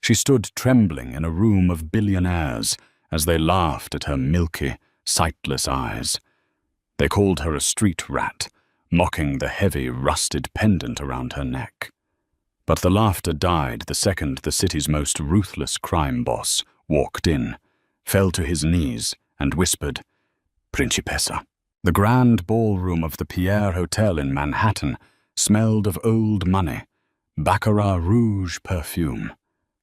She stood trembling in a room of billionaires as they laughed at her milky, sightless eyes. They called her a street rat, mocking the heavy, rusted pendant around her neck. But the laughter died the second the city's most ruthless crime boss walked in, fell to his knees, and whispered, "Principessa." The grand ballroom of the Pierre Hotel in Manhattan smelled of old money, Baccarat Rouge perfume,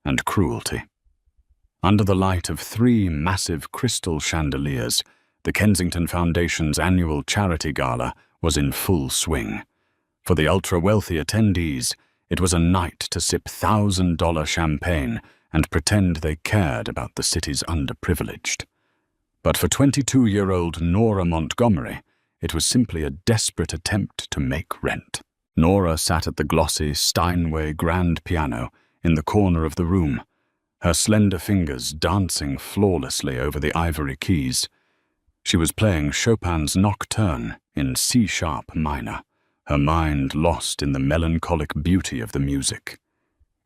and cruelty. Under the light of 3 massive crystal chandeliers, the Kensington Foundation's annual charity gala was in full swing. For the ultra-wealthy attendees, it was a night to sip $1,000 champagne and pretend they cared about the city's underprivileged. But for 22-year-old Nora Montgomery, it was simply a desperate attempt to make rent. Nora sat at the glossy Steinway grand piano in the corner of the room, her slender fingers dancing flawlessly over the ivory keys. She was playing Chopin's Nocturne in C-sharp minor, her mind lost in the melancholic beauty of the music.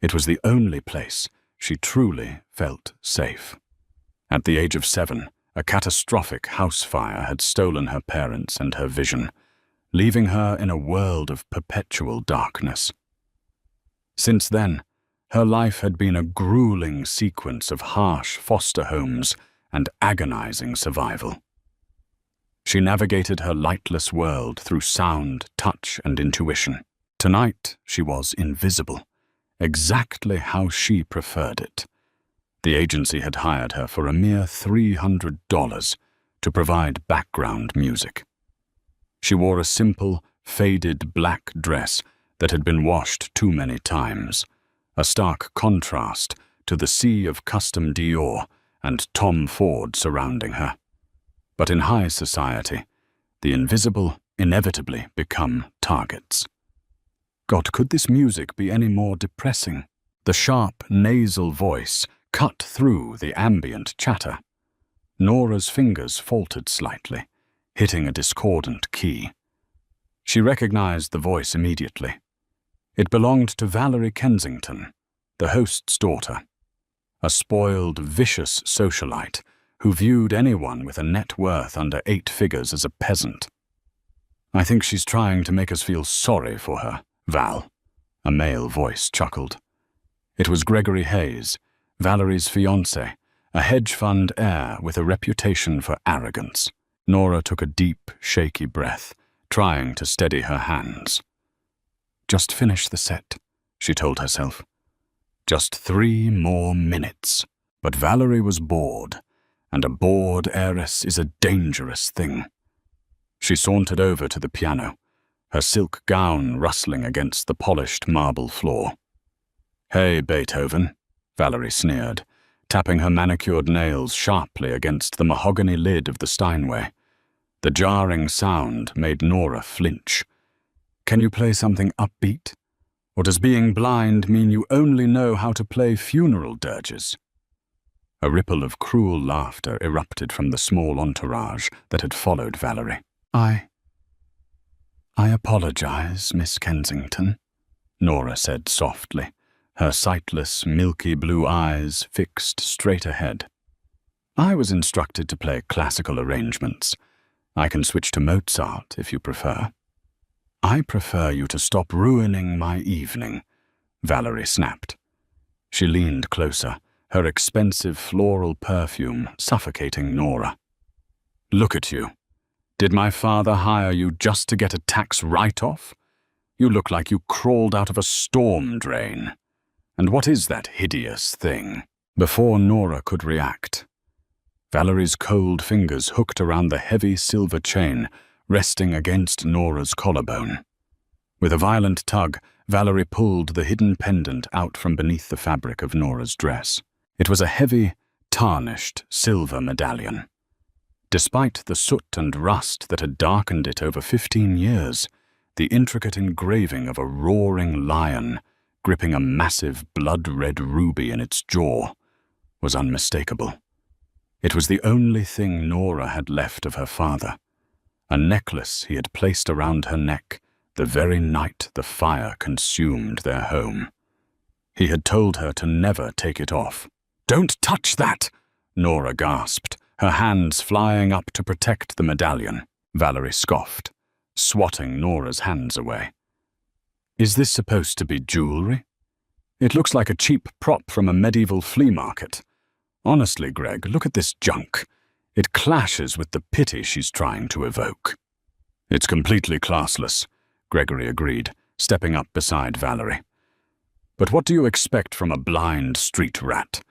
It was the only place she truly felt safe. At the age of 7, a catastrophic house fire had stolen her parents and her vision, leaving her in a world of perpetual darkness. Since then, her life had been a grueling sequence of harsh foster homes and agonizing survival. She navigated her lightless world through sound, touch, and intuition. Tonight, she was invisible, exactly how she preferred it. The agency had hired her for a mere $300 to provide background music. She wore a simple, faded black dress that had been washed too many times, a stark contrast to the sea of custom Dior and Tom Ford surrounding her. But in high society, the invisible inevitably become targets. God, could this music be any more depressing? The sharp, nasal voice cut through the ambient chatter. Nora's fingers faltered slightly, hitting a discordant key. She recognized the voice immediately. It belonged to Valerie Kensington, the host's daughter, a spoiled, vicious socialite who viewed anyone with a net worth under 8 figures as a peasant. "I think she's trying to make us feel sorry for her, Val," a male voice chuckled. It was Gregory Hayes, Valerie's fiancé, a hedge fund heir with a reputation for arrogance. Nora took a deep, shaky breath, trying to steady her hands. "Just finish the set," she told herself. Just 3 more minutes. But Valerie was bored, and a bored heiress is a dangerous thing. She sauntered over to the piano, her silk gown rustling against the polished marble floor. "Hey, Beethoven," Valerie sneered, tapping her manicured nails sharply against the mahogany lid of the Steinway. The jarring sound made Nora flinch. "Can you play something upbeat? Or does being blind mean you only know how to play funeral dirges?" A ripple of cruel laughter erupted from the small entourage that had followed Valerie. I apologize, Miss Kensington," Nora said softly, her sightless, milky blue eyes fixed straight ahead. "I was instructed to play classical arrangements. I can switch to Mozart if you prefer." "I prefer you to stop ruining my evening," Valerie snapped. She leaned closer, her expensive floral perfume suffocating Nora. "Look at you. Did my father hire you just to get a tax write-off? You look like you crawled out of a storm drain. And what is that hideous thing?" Before Nora could react, Valerie's cold fingers hooked around the heavy silver chain resting against Nora's collarbone. With a violent tug, Valerie pulled the hidden pendant out from beneath the fabric of Nora's dress. It was a heavy, tarnished silver medallion. Despite the soot and rust that had darkened it over 15 years, the intricate engraving of a roaring lion gripping a massive blood-red ruby in its jaw was unmistakable. It was the only thing Nora had left of her father, a necklace he had placed around her neck the very night the fire consumed their home. He had told her to never take it off. "Don't touch that!" Nora gasped, her hands flying up to protect the medallion. Valerie scoffed, swatting Nora's hands away. "Is this supposed to be jewelry? It looks like a cheap prop from a medieval flea market. Honestly, Greg, look at this junk. It clashes with the pity she's trying to evoke." "It's completely classless," Gregory agreed, stepping up beside Valerie. "But what do you expect from a blind street rat?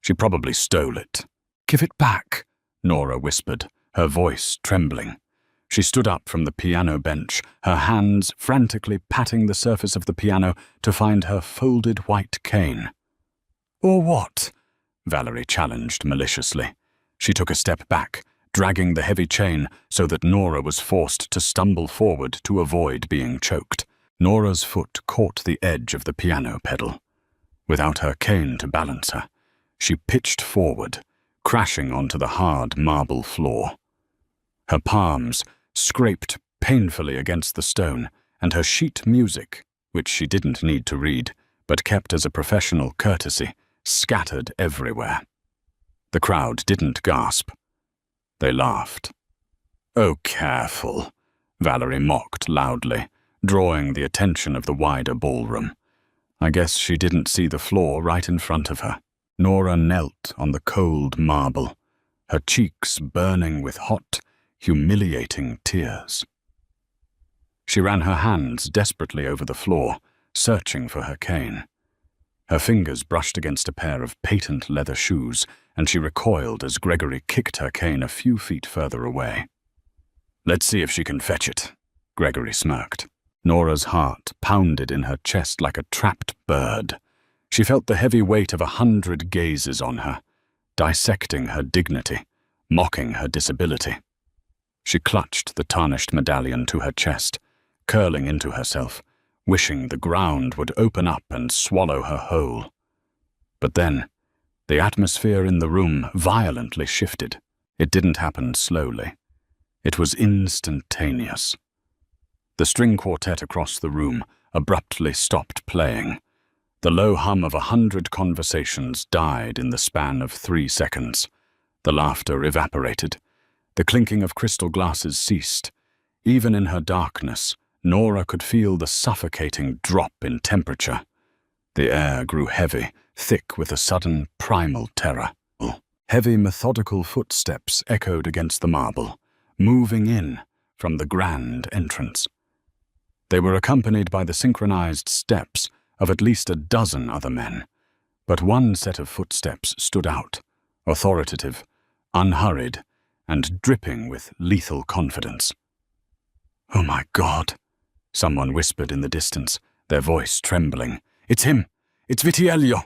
She probably stole it." "Give it back," Nora whispered, her voice trembling. She stood up from the piano bench, her hands frantically patting the surface of the piano to find her folded white cane. "Or what?" Valerie challenged maliciously. She took a step back, dragging the heavy chain so that Nora was forced to stumble forward to avoid being choked. Nora's foot caught the edge of the piano pedal. Without her cane to balance her, she pitched forward, crashing onto the hard marble floor. Her palms scraped painfully against the stone, and her sheet music, which she didn't need to read, but kept as a professional courtesy, scattered everywhere. The crowd didn't gasp. They laughed. "Oh, careful," Valerie mocked loudly, drawing the attention of the wider ballroom. I guess she didn't see the floor right in front of her. Nora knelt on the cold marble, her cheeks burning with hot, humiliating tears. She ran her hands desperately over the floor, searching for her cane. Her fingers brushed against a pair of patent leather shoes, and she recoiled as Gregory kicked her cane a few feet further away. "Let's see if she can fetch it," Gregory smirked. Nora's heart pounded in her chest like a trapped bird. She felt the heavy weight of 100 gazes on her, dissecting her dignity, mocking her disability. She clutched the tarnished medallion to her chest, curling into herself, wishing the ground would open up and swallow her whole. But then, the atmosphere in the room violently shifted. It didn't happen slowly. It was instantaneous. The string quartet across the room abruptly stopped playing. The low hum of 100 conversations died in the span of 3 seconds. The laughter evaporated. The clinking of crystal glasses ceased. Even in her darkness, Nora could feel the suffocating drop in temperature. The air grew heavy, thick with a sudden primal terror. Heavy, methodical footsteps echoed against the marble, moving in from the grand entrance. They were accompanied by the synchronized steps of at least a dozen other men, but one set of footsteps stood out, authoritative, unhurried, and dripping with lethal confidence. "Oh my God," someone whispered in the distance, their voice trembling. "It's him! It's Vitiello!"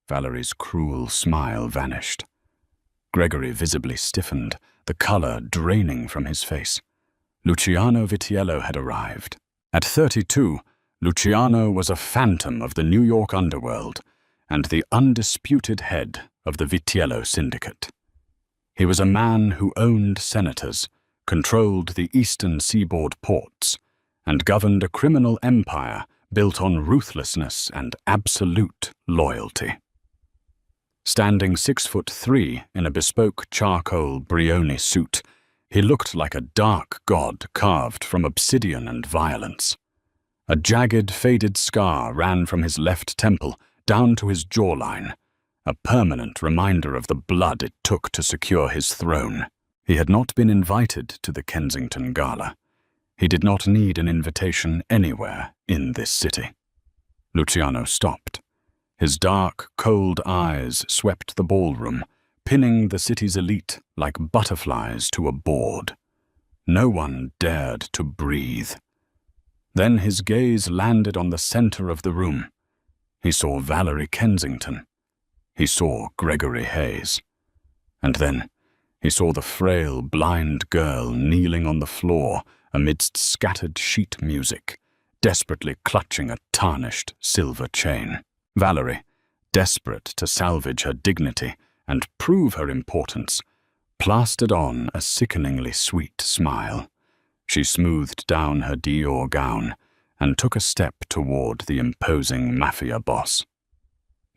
Valerie's cruel smile vanished. Gregory visibly stiffened, the color draining from his face. Luciano Vitiello had arrived. At 32, Luciano was a phantom of the New York underworld and the undisputed head of the Vitiello syndicate. He was a man who owned senators, controlled the eastern seaboard ports, and governed a criminal empire built on ruthlessness and absolute loyalty. Standing 6'3" in a bespoke charcoal Brioni suit, he looked like a dark god carved from obsidian and violence. A jagged, faded scar ran from his left temple down to his jawline, a permanent reminder of the blood it took to secure his throne. He had not been invited to the Kensington Gala. He did not need an invitation anywhere in this city. Luciano stopped. His dark, cold eyes swept the ballroom, pinning the city's elite like butterflies to a board. No one dared to breathe. Then his gaze landed on the center of the room. He saw Valerie Kensington. He saw Gregory Hayes. And then he saw the frail, blind girl kneeling on the floor amidst scattered sheet music, desperately clutching a tarnished silver chain. Valerie, desperate to salvage her dignity and prove her importance, plastered on a sickeningly sweet smile. She smoothed down her Dior gown and took a step toward the imposing Mafia boss.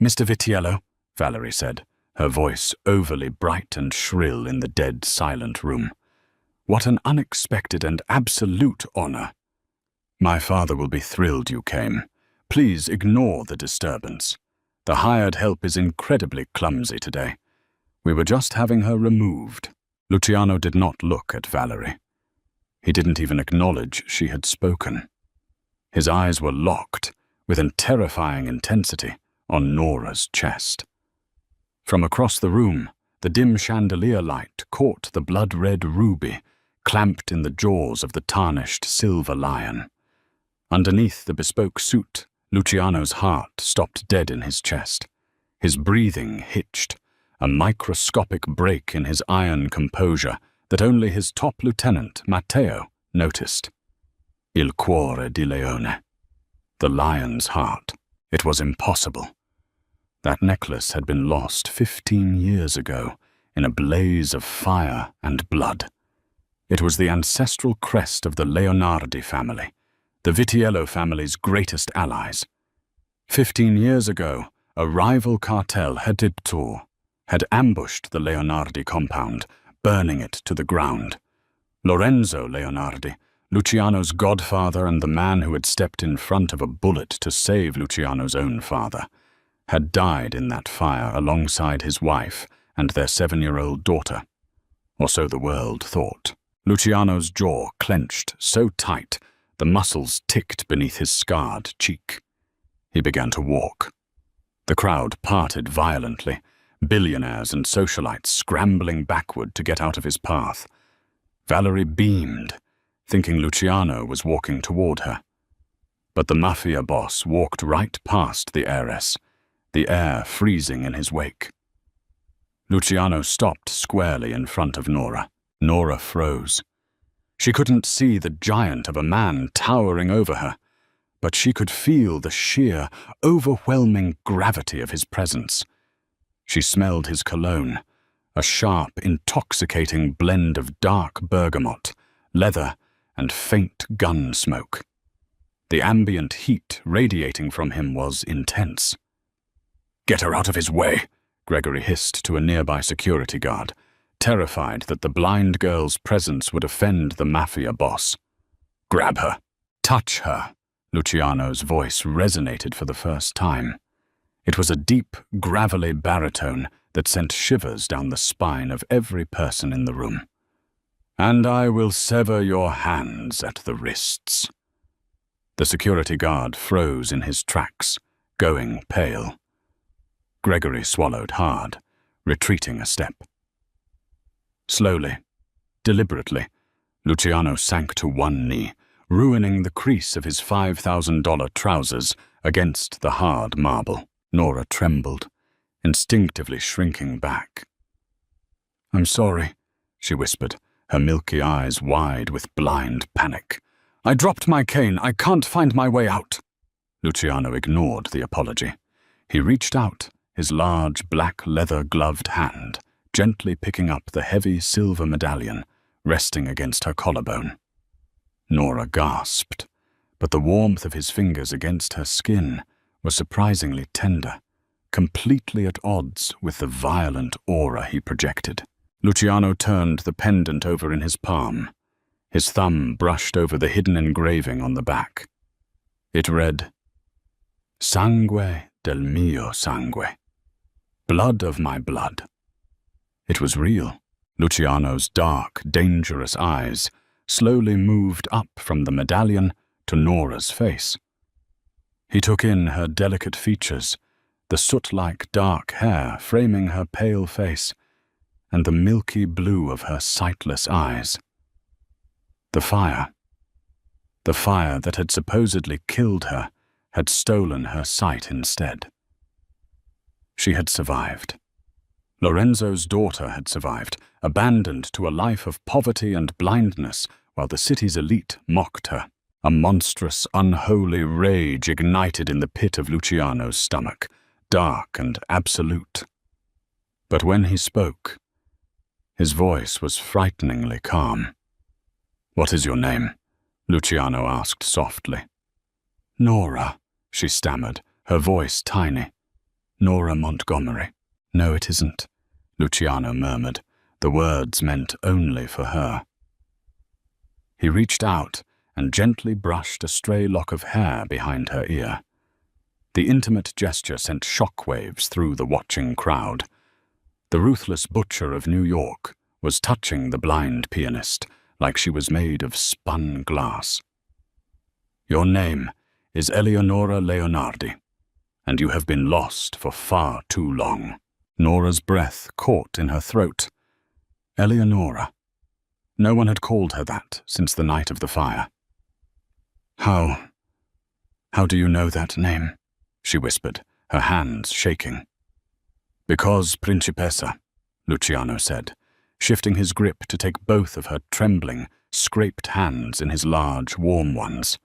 Mr. Vitiello, Valerie said, her voice overly bright and shrill in the dead, silent room. What an unexpected and absolute honor. My father will be thrilled you came. Please ignore the disturbance. The hired help is incredibly clumsy today. We were just having her removed. Luciano did not look at Valerie. He didn't even acknowledge she had spoken. His eyes were locked, with a terrifying intensity, on Nora's chest. From across the room, the dim chandelier light caught the blood-red ruby, clamped in the jaws of the tarnished silver lion. Underneath the bespoke suit, Luciano's heart stopped dead in his chest. His breathing hitched, a microscopic break in his iron composure that only his top lieutenant, Matteo, noticed. Il cuore di leone. The lion's heart. It was impossible. That necklace had been lost 15 years ago in a blaze of fire and blood. It was the ancestral crest of the Leonardi family, the Vitiello family's greatest allies. 15 years ago, a rival cartel, Hediptur, had ambushed the Leonardi compound, burning it to the ground. Lorenzo Leonardi, Luciano's godfather and the man who had stepped in front of a bullet to save Luciano's own father, had died in that fire alongside his wife and their 7-year-old daughter. Or so the world thought. Luciano's jaw clenched so tight the muscles ticked beneath his scarred cheek. He began to walk. The crowd parted violently, billionaires and socialites scrambling backward to get out of his path. Valerie beamed, thinking Luciano was walking toward her. But the Mafia boss walked right past the heiress, the air freezing in his wake. Luciano stopped squarely in front of Nora. Nora froze. She couldn't see the giant of a man towering over her, but she could feel the sheer, overwhelming gravity of his presence. She smelled his cologne, a sharp, intoxicating blend of dark bergamot, leather, and faint gun smoke. The ambient heat radiating from him was intense. "Get her out of his way," Gregory hissed to a nearby security guard, terrified that the blind girl's presence would offend the Mafia boss. "Grab her. Touch her." Luciano's voice resonated for the first time. It was a deep, gravelly baritone that sent shivers down the spine of every person in the room. "And I will sever your hands at the wrists." The security guard froze in his tracks, going pale. Gregory swallowed hard, retreating a step. Slowly, deliberately, Luciano sank to one knee, ruining the crease of his $5,000 trousers against the hard marble. Nora trembled, instinctively shrinking back. "I'm sorry," she whispered, her milky eyes wide with blind panic. "I dropped my cane. I can't find my way out." Luciano ignored the apology. He reached out, his large black leather-gloved hand gently picking up the heavy silver medallion resting against her collarbone. Nora gasped, but the warmth of his fingers against her skin was surprisingly tender, completely at odds with the violent aura he projected. Luciano turned the pendant over in his palm. His thumb brushed over the hidden engraving on the back. It read, "Sangue del mio sangue." Blood of my blood. It was real. Luciano's dark, dangerous eyes slowly moved up from the medallion to Nora's face. He took in her delicate features, the soot-like dark hair framing her pale face, and the milky blue of her sightless eyes. The fire that had supposedly killed her, had stolen her sight instead. She had survived. Lorenzo's daughter had survived, abandoned to a life of poverty and blindness while the city's elite mocked her. A monstrous, unholy rage ignited in the pit of Luciano's stomach, dark and absolute. But when he spoke, his voice was frighteningly calm. "What is your name?" Luciano asked softly. "Nora," she stammered, her voice tiny. Nora Montgomery. No, it isn't, Luciano murmured, the words meant only for her. He reached out and gently brushed a stray lock of hair behind her ear. The intimate gesture sent shockwaves through the watching crowd. The ruthless butcher of New York was touching the blind pianist like she was made of spun glass. Your name is Eleonora Leonardi, and you have been lost for far too long. Nora's breath caught in her throat. Eleonora. No one had called her that since the night of the fire. How do you know that name? She whispered, her hands shaking. Because, Principessa, Luciano said, shifting his grip to take both of her trembling, scraped hands in his large, warm ones.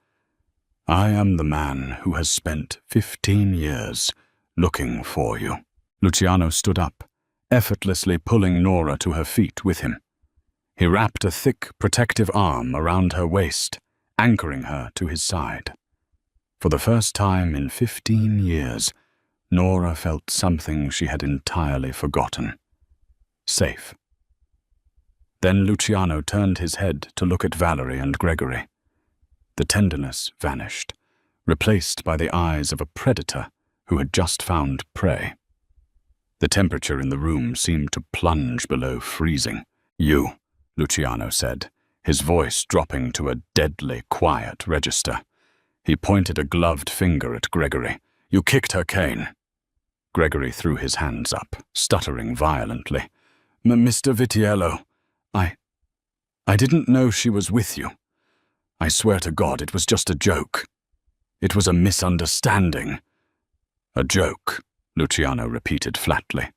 I am the man who has spent 15 years looking for you. Luciano stood up, effortlessly pulling Nora to her feet with him. He wrapped a thick, protective arm around her waist, anchoring her to his side. For the first time in 15 years, Nora felt something she had entirely forgotten. Safe. Then Luciano turned his head to look at Valerie and Gregory. The tenderness vanished, replaced by the eyes of a predator who had just found prey. The temperature in the room seemed to plunge below freezing. You, Luciano said, his voice dropping to a deadly quiet register. He pointed a gloved finger at Gregory. You kicked her cane. Gregory threw his hands up, stuttering violently. Mr. Vitiello, I didn't know she was with you. I swear to God it was just a joke. It was a misunderstanding. A joke, Luciano repeated flatly.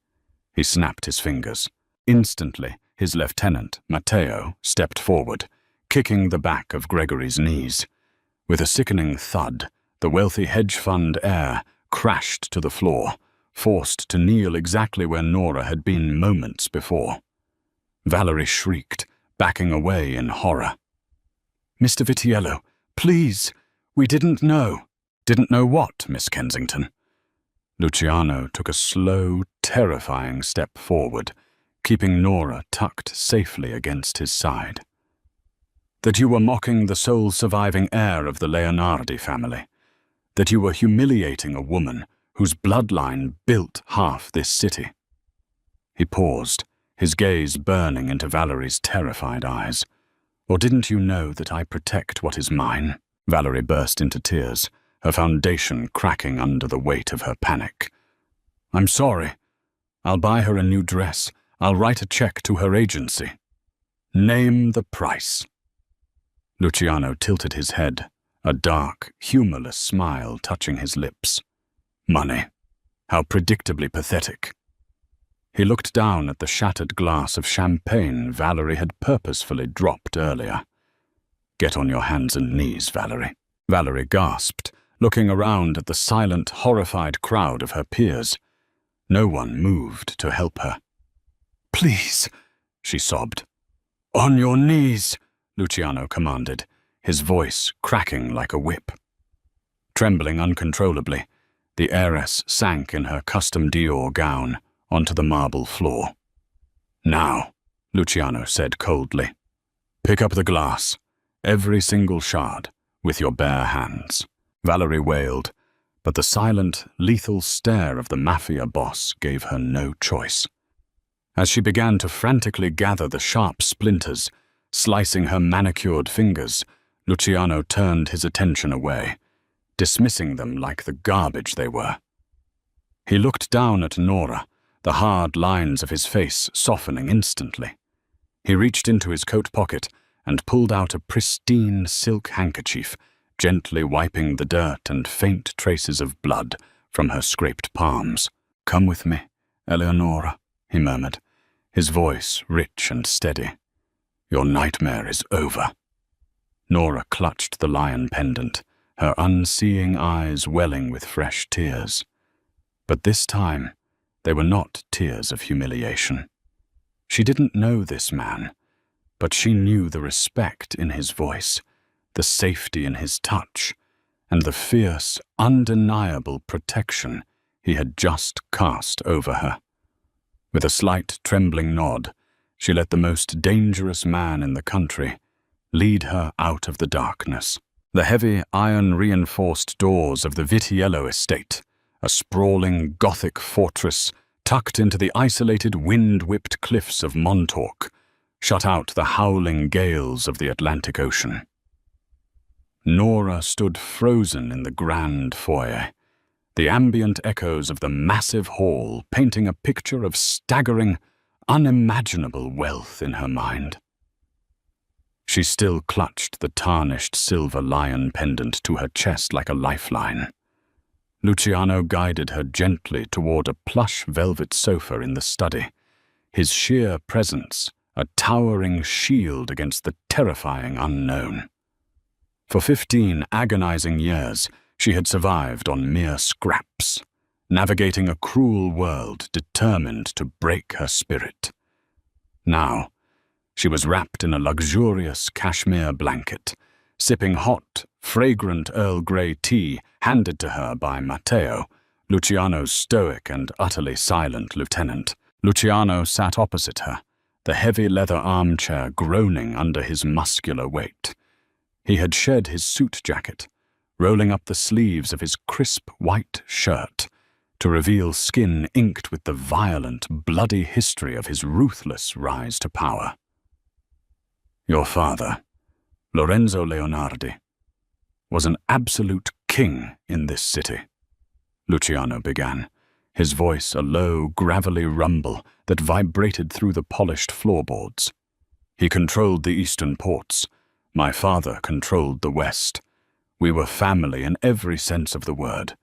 He snapped his fingers. Instantly, his lieutenant, Matteo, stepped forward, kicking the back of Gregory's knees. With a sickening thud, the wealthy hedge fund heir crashed to the floor, forced to kneel exactly where Nora had been moments before. Valerie shrieked, backing away in horror. Mr. Vitiello, please, we didn't know. Didn't know what, Miss Kensington? Luciano took a slow, terrifying step forward, keeping Nora tucked safely against his side. That you were mocking the sole surviving heir of the Leonardi family. That you were humiliating a woman whose bloodline built half this city. He paused, his gaze burning into Valerie's terrified eyes. Or didn't you know that I protect what is mine? Valerie burst into tears, her foundation cracking under the weight of her panic. I'm sorry. I'll buy her a new dress. I'll write a check to her agency. Name the price. Luciano tilted his head, a dark, humorless smile touching his lips. Money. How predictably pathetic. He looked down at the shattered glass of champagne Valerie had purposefully dropped earlier. Get on your hands and knees, Valerie. Valerie gasped, looking around at the silent, horrified crowd of her peers. No one moved to help her. Please, she sobbed. On your knees, Luciano commanded, his voice cracking like a whip. Trembling uncontrollably, the heiress sank in her custom Dior gown onto the marble floor. Now, Luciano said coldly, pick up the glass, every single shard, with your bare hands. Valerie wailed, but the silent, lethal stare of the Mafia boss gave her no choice. As she began to frantically gather the sharp splinters, slicing her manicured fingers, Luciano turned his attention away, dismissing them like the garbage they were. He looked down at Nora, the hard lines of his face softening instantly. He reached into his coat pocket and pulled out a pristine silk handkerchief, gently wiping the dirt and faint traces of blood from her scraped palms. Come with me, Eleonora, he murmured, his voice rich and steady. Your nightmare is over. Nora clutched the lion pendant, her unseeing eyes welling with fresh tears. But this time, they were not tears of humiliation. She didn't know this man, but she knew the respect in his voice, the safety in his touch, and the fierce, undeniable protection he had just cast over her. With a slight trembling nod, she let the most dangerous man in the country lead her out of the darkness. The heavy iron-reinforced doors of the Vitiello estate, a sprawling Gothic fortress tucked into the isolated wind-whipped cliffs of Montauk, shut out the howling gales of the Atlantic Ocean. Nora stood frozen in the grand foyer, the ambient echoes of the massive hall painting a picture of staggering, unimaginable wealth in her mind. She still clutched the tarnished silver lion pendant to her chest like a lifeline. Luciano guided her gently toward a plush velvet sofa in the study, his sheer presence a towering shield against the terrifying unknown. For 15 agonizing years, she had survived on mere scraps, navigating a cruel world determined to break her spirit. Now, she was wrapped in a luxurious cashmere blanket, sipping hot, fragrant Earl Grey tea handed to her by Matteo, Luciano's stoic and utterly silent lieutenant. Luciano sat opposite her, the heavy leather armchair groaning under his muscular weight. He had shed his suit jacket, rolling up the sleeves of his crisp white shirt to reveal skin inked with the violent, bloody history of his ruthless rise to power. Your father, Lorenzo Leonardi, was an absolute king in this city, Luciano began, his voice a low, gravelly rumble that vibrated through the polished floorboards. He controlled the eastern ports. My father controlled the west. We were family in every sense of the word.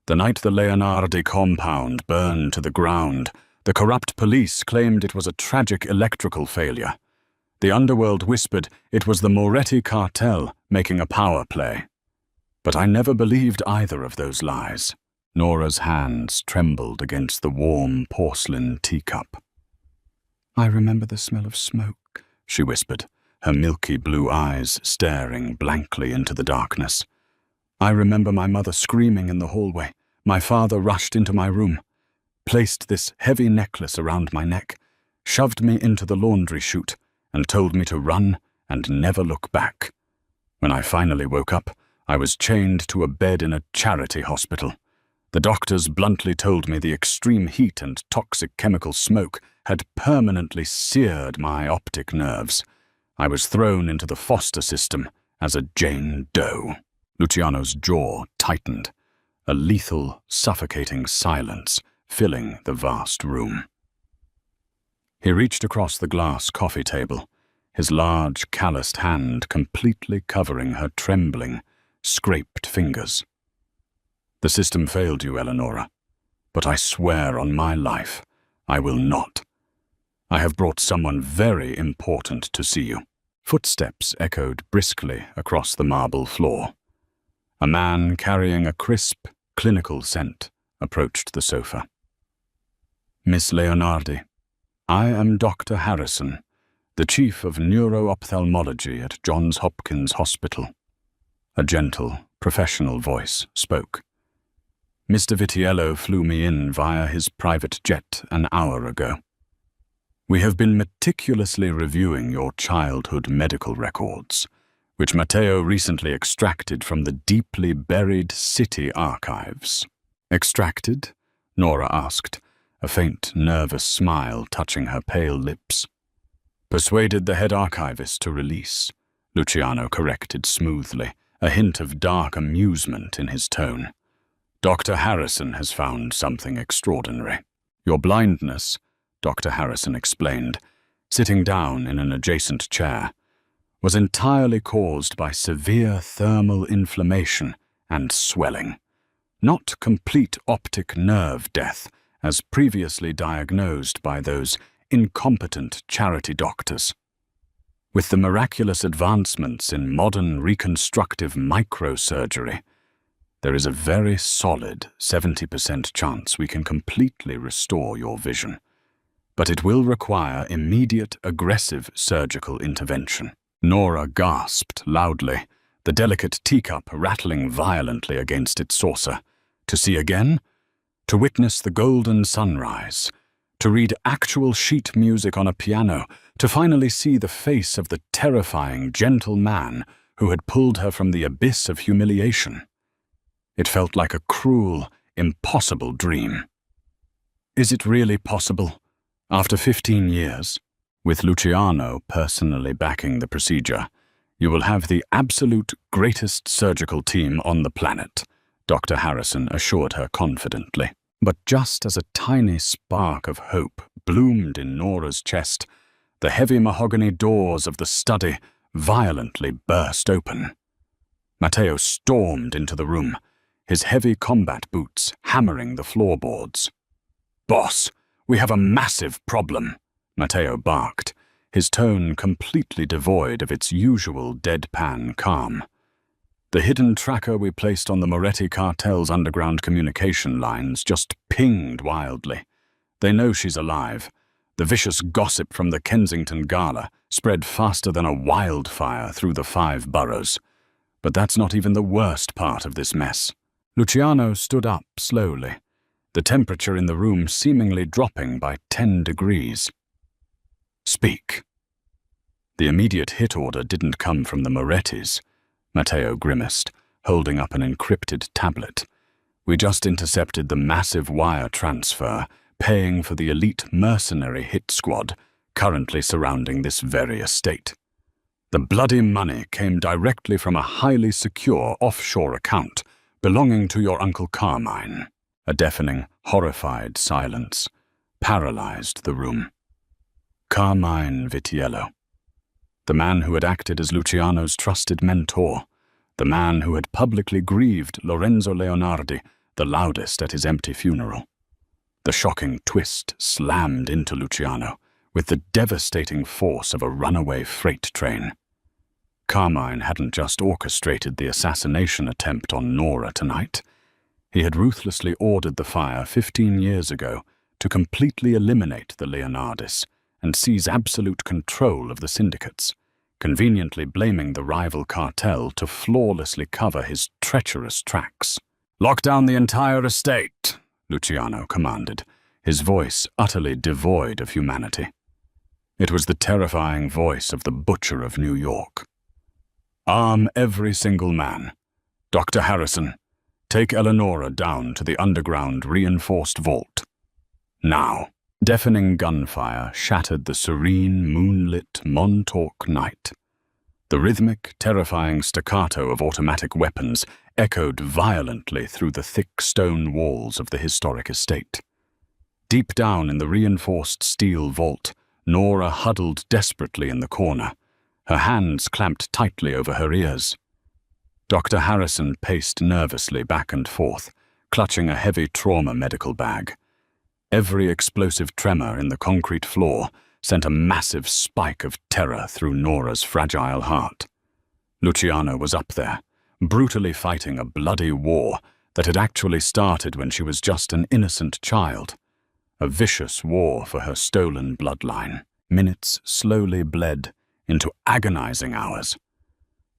The night the Leonardi compound burned to the ground, the corrupt police claimed it was a tragic electrical failure. The underworld whispered it was the Moretti cartel making a power play. But I never believed either of those lies. Nora's hands trembled against the warm porcelain teacup. I remember the smell of smoke, she whispered, her milky blue eyes staring blankly into the darkness. I remember my mother screaming in the hallway. My father rushed into my room, placed this heavy necklace around my neck, shoved me into the laundry chute, and told me to run and never look back. When I finally woke up, I was chained to a bed in a charity hospital. The doctors bluntly told me the extreme heat and toxic chemical smoke had permanently seared my optic nerves. I was thrown into the foster system as a Jane Doe. Luciano's jaw tightened, a lethal, suffocating silence filling the vast room. He reached across the glass coffee table, his large, calloused hand completely covering her trembling, scraped fingers. The system failed you, Eleonora, but I swear on my life, I will not. I have brought someone very important to see you. Footsteps echoed briskly across the marble floor. A man carrying a crisp, clinical scent approached the sofa. Miss Leonardi, I am Dr. Harrison, the chief of neuro-ophthalmology at Johns Hopkins Hospital. A gentle, professional voice spoke. Mr. Vitiello flew me in via his private jet an hour ago. We have been meticulously reviewing your childhood medical records, which Matteo recently extracted from the deeply buried city archives. Extracted? Nora asked, a faint, nervous smile touching her pale lips. Persuaded the head archivist to release, Luciano corrected smoothly, a hint of dark amusement in his tone. Dr. Harrison has found something extraordinary. Your blindness, Dr. Harrison explained, sitting down in an adjacent chair, was entirely caused by severe thermal inflammation and swelling, not complete optic nerve death, as previously diagnosed by those incompetent charity doctors. With the miraculous advancements in modern reconstructive microsurgery, there is a very solid 70% chance we can completely restore your vision, but it will require immediate aggressive surgical intervention. Nora gasped loudly, the delicate teacup rattling violently against its saucer. To see again? to witness the golden sunrise, to read actual sheet music on a piano, to finally see the face of the terrifying, gentle man who had pulled her from the abyss of humiliation. It felt like a cruel, impossible dream. Is it really possible? After 15 years, with Luciano personally backing the procedure, you will have the absolute greatest surgical team on the planet, Dr. Harrison assured her confidently. But just as a tiny spark of hope bloomed in Nora's chest, the heavy mahogany doors of the study violently burst open. Matteo stormed into the room, his heavy combat boots hammering the floorboards. "Boss, we have a massive problem," Matteo barked, his tone completely devoid of its usual deadpan calm. "The hidden tracker we placed on the Moretti cartel's underground communication lines just pinged wildly. They know she's alive. The vicious gossip from the Kensington Gala spread faster than a wildfire through the 5 boroughs. But that's not even the worst part of this mess." Luciano stood up slowly, the temperature in the room seemingly dropping by 10 degrees. "Speak." "The immediate hit order didn't come from the Morettis," Matteo grimaced, holding up an encrypted tablet. "We just intercepted the massive wire transfer, paying for the elite mercenary hit squad currently surrounding this very estate. The bloody money came directly from a highly secure offshore account belonging to your Uncle Carmine." A deafening, horrified silence paralyzed the room. Carmine Vitiello. The man who had acted as Luciano's trusted mentor, the man who had publicly grieved Lorenzo Leonardi the loudest at his empty funeral. The shocking twist slammed into Luciano with the devastating force of a runaway freight train. Carmine hadn't just orchestrated the assassination attempt on Nora tonight. He had ruthlessly ordered the fire 15 years ago to completely eliminate the Leonardis and seize absolute control of the syndicates, conveniently blaming the rival cartel to flawlessly cover his treacherous tracks. "Lock down the entire estate," Luciano commanded, his voice utterly devoid of humanity. It was the terrifying voice of the Butcher of New York. "Arm every single man. Dr. Harrison, take Eleonora down to the underground reinforced vault. Now." Deafening gunfire shattered the serene, moonlit Montauk night. The rhythmic, terrifying staccato of automatic weapons echoed violently through the thick stone walls of the historic estate. Deep down in the reinforced steel vault, Nora huddled desperately in the corner, her hands clamped tightly over her ears. Dr. Harrison paced nervously back and forth, clutching a heavy trauma medical bag. Every explosive tremor in the concrete floor sent a massive spike of terror through Nora's fragile heart. Luciano was up there, brutally fighting a bloody war that had actually started when she was just an innocent child. A vicious war for her stolen bloodline. Minutes slowly bled into agonizing hours.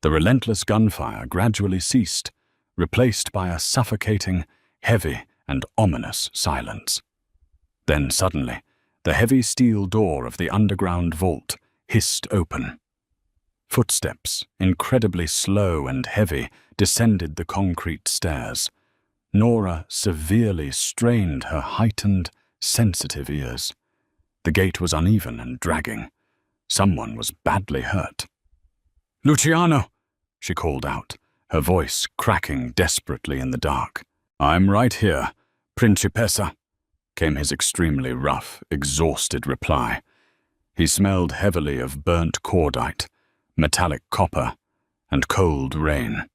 The relentless gunfire gradually ceased, replaced by a suffocating, heavy, and ominous silence. Then suddenly, the heavy steel door of the underground vault hissed open. Footsteps, incredibly slow and heavy, descended the concrete stairs. Nora severely strained her heightened, sensitive ears. The gate was uneven and dragging. Someone was badly hurt. "Luciano!" she called out, her voice cracking desperately in the dark. "I'm right here, Principessa," came his extremely rough, exhausted reply. He smelled heavily of burnt cordite, metallic copper, and cold rain.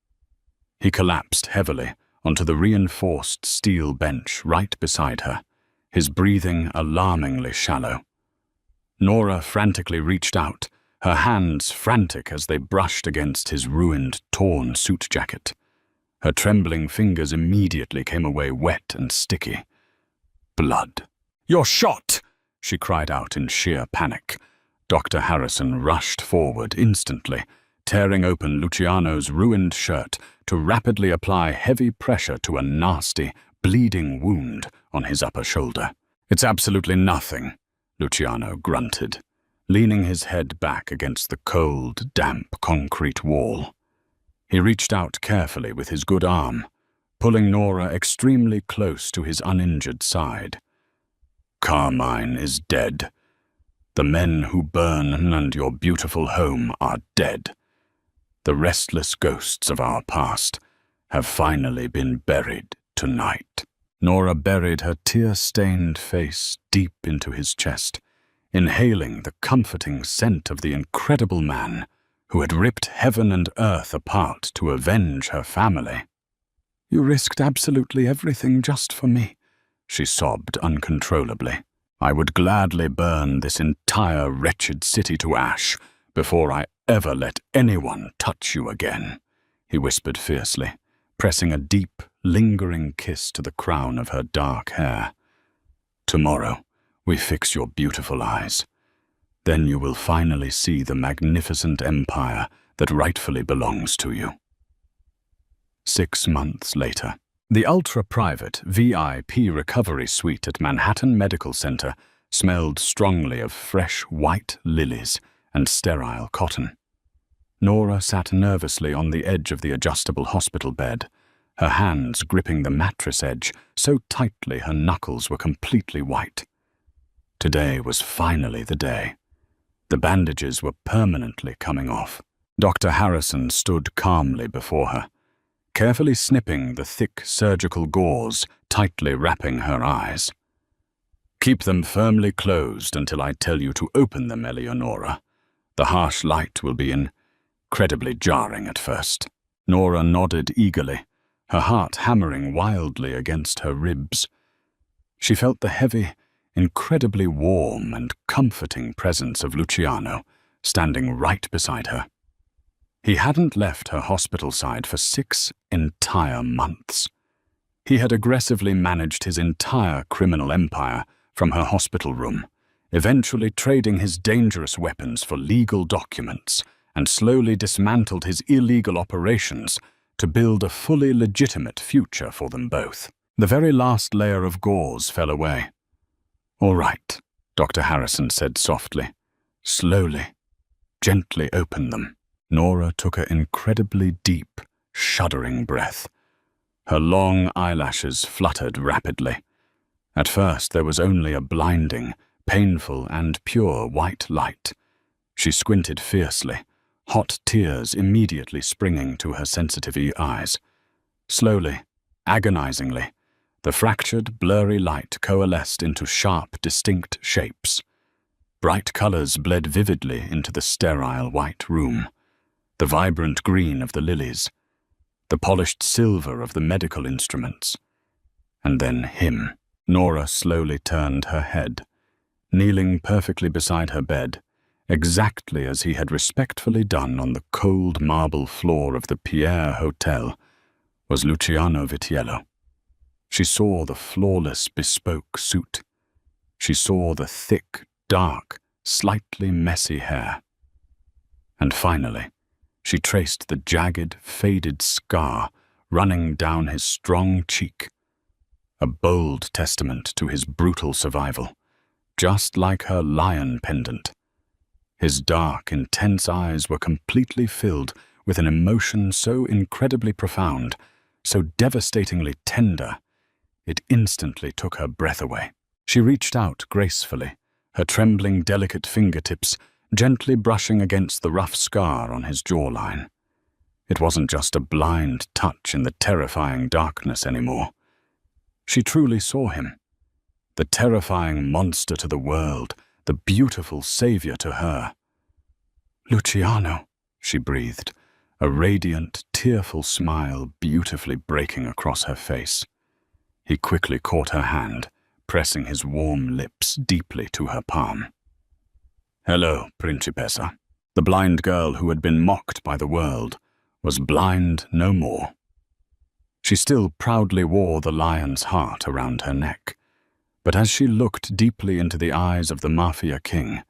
He collapsed heavily onto the reinforced steel bench right beside her, his breathing alarmingly shallow. Nora frantically reached out, her hands frantic as they brushed against his ruined, torn suit jacket. Her trembling fingers immediately came away wet and sticky. Blood. "You're shot!" she cried out in sheer panic. Dr. Harrison rushed forward instantly, tearing open Luciano's ruined shirt to rapidly apply heavy pressure to a nasty, bleeding wound on his upper shoulder. "It's absolutely nothing," Luciano grunted, leaning his head back against the cold, damp concrete wall. He reached out carefully with his good arm, pulling Nora extremely close to his uninjured side. "Carmine is dead. The men who burn and your beautiful home are dead. The restless ghosts of our past have finally been buried tonight." Nora buried her tear-stained face deep into his chest, inhaling the comforting scent of the incredible man who had ripped heaven and earth apart to avenge her family. "You risked absolutely everything just for me," she sobbed uncontrollably. "I would gladly burn this entire wretched city to ash before I ever let anyone touch you again," he whispered fiercely, pressing a deep, lingering kiss to the crown of her dark hair. "Tomorrow, we fix your beautiful eyes. Then you will finally see the magnificent empire that rightfully belongs to you." 6 months later. The ultra-private VIP recovery suite at Manhattan Medical Center smelled strongly of fresh white lilies and sterile cotton. Nora sat nervously on the edge of the adjustable hospital bed, her hands gripping the mattress edge so tightly her knuckles were completely white. Today was finally the day. The bandages were permanently coming off. Dr. Harrison stood calmly before her, carefully snipping the thick surgical gauze tightly wrapping her eyes. "Keep them firmly closed until I tell you to open them, Eleonora. The harsh light will be incredibly jarring at first." Nora nodded eagerly, her heart hammering wildly against her ribs. She felt the heavy, incredibly warm and comforting presence of Luciano standing right beside her. He hadn't left her hospital side for 6 entire months. He had aggressively managed his entire criminal empire from her hospital room, eventually trading his dangerous weapons for legal documents, and slowly dismantled his illegal operations to build a fully legitimate future for them both. The very last layer of gauze fell away. "All right," Dr. Harrison said softly. "Slowly, gently open them." Nora took an incredibly deep, shuddering breath. Her long eyelashes fluttered rapidly. At first there was only a blinding, painful and pure white light. She squinted fiercely, hot tears immediately springing to her sensitive eyes. Slowly, agonizingly, the fractured, blurry light coalesced into sharp, distinct shapes. Bright colors bled vividly into the sterile white room. The vibrant green of the lilies, the polished silver of the medical instruments. And then him. Nora slowly turned her head. Kneeling perfectly beside her bed, exactly as he had respectfully done on the cold marble floor of the Pierre Hotel, was Luciano Vitiello. She saw the flawless bespoke suit. She saw the thick, dark, slightly messy hair. And finally, she traced the jagged, faded scar running down his strong cheek, a bold testament to his brutal survival, just like her lion pendant. His dark, intense eyes were completely filled with an emotion so incredibly profound, so devastatingly tender, it instantly took her breath away. She reached out gracefully, her trembling, delicate fingertips gently brushing against the rough scar on his jawline. It wasn't just a blind touch in the terrifying darkness anymore. She truly saw him, the terrifying monster to the world, the beautiful savior to her. "Luciano," she breathed, a radiant, tearful smile beautifully breaking across her face. He quickly caught her hand, pressing his warm lips deeply to her palm. "Hello, Principessa." The blind girl who had been mocked by the world was blind no more. She still proudly wore the lion's heart around her neck, but as she looked deeply into the eyes of the Mafia king,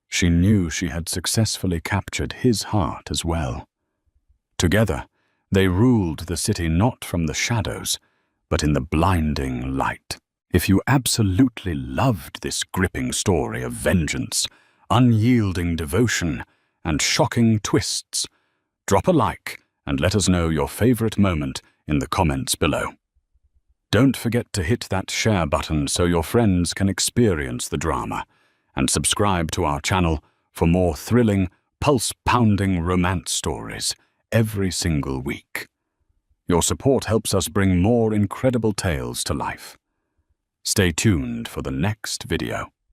she knew she had successfully captured his heart as well. Together, they ruled the city not from the shadows, but in the blinding light. If you absolutely loved this gripping story of vengeance, unyielding devotion, and shocking twists, drop a like and let us know your favorite moment in the comments below. Don't forget to hit that share button so your friends can experience the drama, and subscribe to our channel for more thrilling, pulse-pounding romance stories every single week. Your support helps us bring more incredible tales to life. Stay tuned for the next video.